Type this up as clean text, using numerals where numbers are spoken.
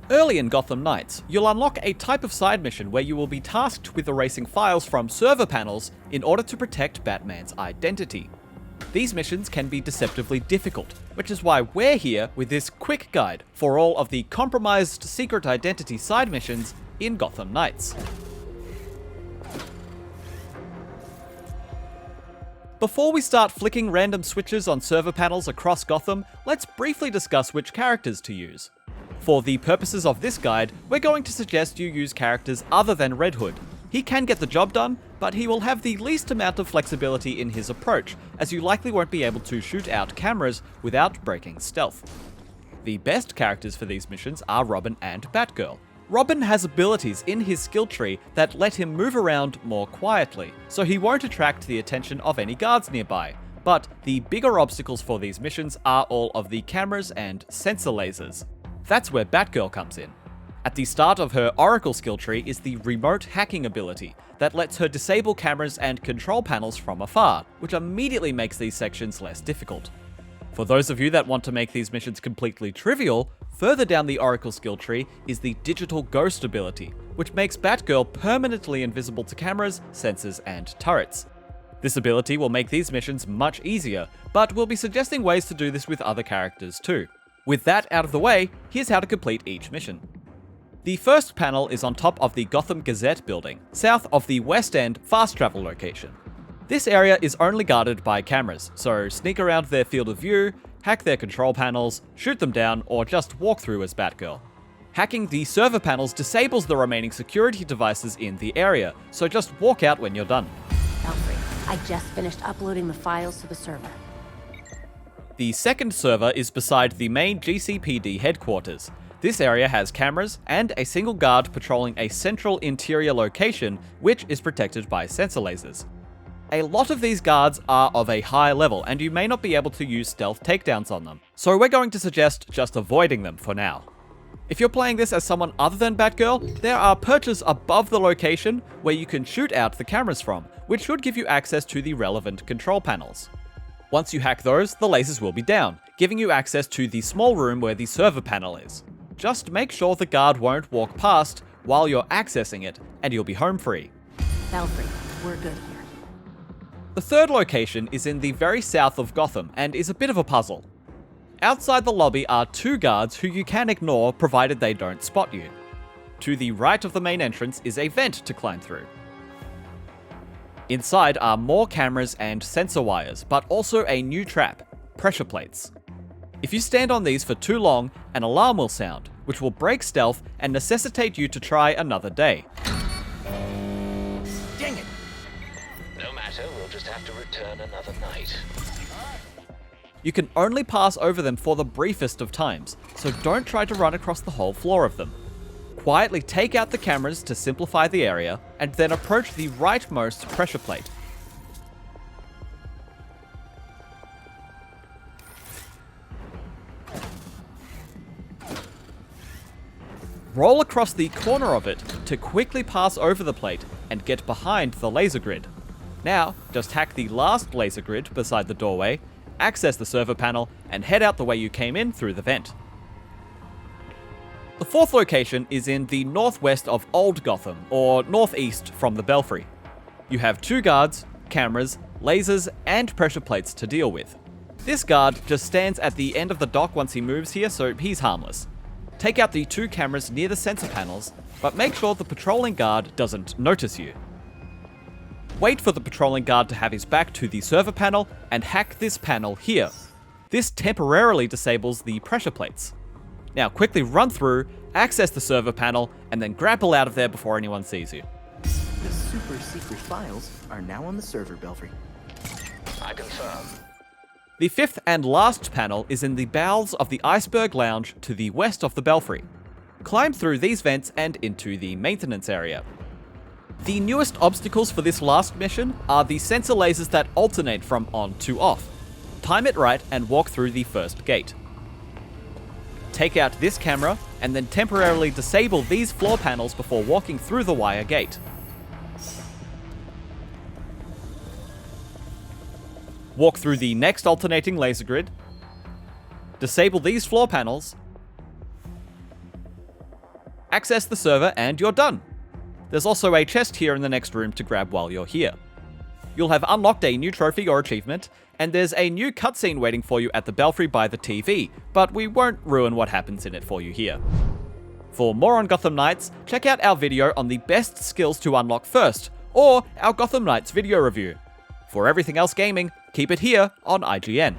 Early in Gotham Knights, you'll unlock a type of side mission where you will be tasked with erasing files from server panels in order to protect Batman's identity. These missions can be deceptively difficult, which is why we're here with this quick guide for all of the compromised secret identity side missions in Gotham Knights. Before we start flicking random switches on server panels across Gotham, let's briefly discuss which characters to use. For the purposes of this guide, we're going to suggest you use characters other than Red Hood. He can get the job done, but he will have the least amount of flexibility in his approach, as you likely won't be able to shoot out cameras without breaking stealth. The best characters for these missions are Robin and Batgirl. Robin has abilities in his skill tree that let him move around more quietly, so he won't attract the attention of any guards nearby. But the bigger obstacles for these missions are all of the cameras and sensor lasers. That's where Batgirl comes in. At the start of her Oracle skill tree is the remote hacking ability that lets her disable cameras and control panels from afar, which immediately makes these sections less difficult. For those of you that want to make these missions completely trivial, further down the Oracle skill tree is the Digital Ghost ability, which makes Batgirl permanently invisible to cameras, sensors, and turrets. This ability will make these missions much easier, but we'll be suggesting ways to do this with other characters too. With that out of the way, here's how to complete each mission. The first panel is on top of the Gotham Gazette building, south of the West End fast travel location. This area is only guarded by cameras, so sneak around their field of view, hack their control panels, shoot them down, or just walk through as Batgirl. Hacking the server panels disables the remaining security devices in the area, so just walk out when you're done. Alfred, I just finished uploading the files to the server. The second server is beside the main GCPD headquarters. This area has cameras and a single guard patrolling a central interior location, which is protected by sensor lasers. A lot of these guards are of a high level, and you may not be able to use stealth takedowns on them, so we're going to suggest just avoiding them for now. If you're playing this as someone other than Batgirl, there are perches above the location where you can shoot out the cameras from, which should give you access to the relevant control panels. Once you hack those, the lasers will be down, giving you access to the small room where the server panel is. Just make sure the guard won't walk past while you're accessing it, and you'll be home free. Alfred, we're good here. The third location is in the very south of Gotham, and is a bit of a puzzle. Outside the lobby are two guards who you can ignore provided they don't spot you. To the right of the main entrance is a vent to climb through. Inside are more cameras and sensor wires, but also a new trap, pressure plates. If you stand on these for too long, an alarm will sound, which will break stealth and necessitate you to try another day. Dang it! No matter, we'll just have to return another night. You can only pass over them for the briefest of times, so don't try to run across the whole floor of them. Quietly take out the cameras to simplify the area, and then approach the rightmost pressure plate. Roll across the corner of it to quickly pass over the plate and get behind the laser grid. Now, just hack the last laser grid beside the doorway, access the server panel, and head out the way you came in through the vent. The fourth location is in the northwest of Old Gotham, or northeast from the Belfry. You have two guards, cameras, lasers, and pressure plates to deal with. This guard just stands at the end of the dock once he moves here, so he's harmless. Take out the two cameras near the sensor panels, but make sure the patrolling guard doesn't notice you. Wait for the patrolling guard to have his back to the server panel, and hack this panel here. This temporarily disables the pressure plates. Now quickly run through, access the server panel, and then grapple out of there before anyone sees you. The super secret files are now on the server, Belfry. I confirm. The fifth and last panel is in the bowels of the Iceberg Lounge to the west of the Belfry. Climb through these vents and into the maintenance area. The newest obstacles for this last mission are the sensor lasers that alternate from on to off. Time it right and walk through the first gate. Take out this camera, and then temporarily disable these floor panels before walking through the wire gate. Walk through the next alternating laser grid, disable these floor panels, Access the server and you're done. There's also a chest here in the next room to grab while you're here. You'll have unlocked a new trophy or achievement, and there's a new cutscene waiting for you at the belfry by the TV, but we won't ruin what happens in it for you here. For more on Gotham Knights, check out our video on the best skills to unlock first, or our Gotham Knights video review. For everything else gaming, keep it here on IGN.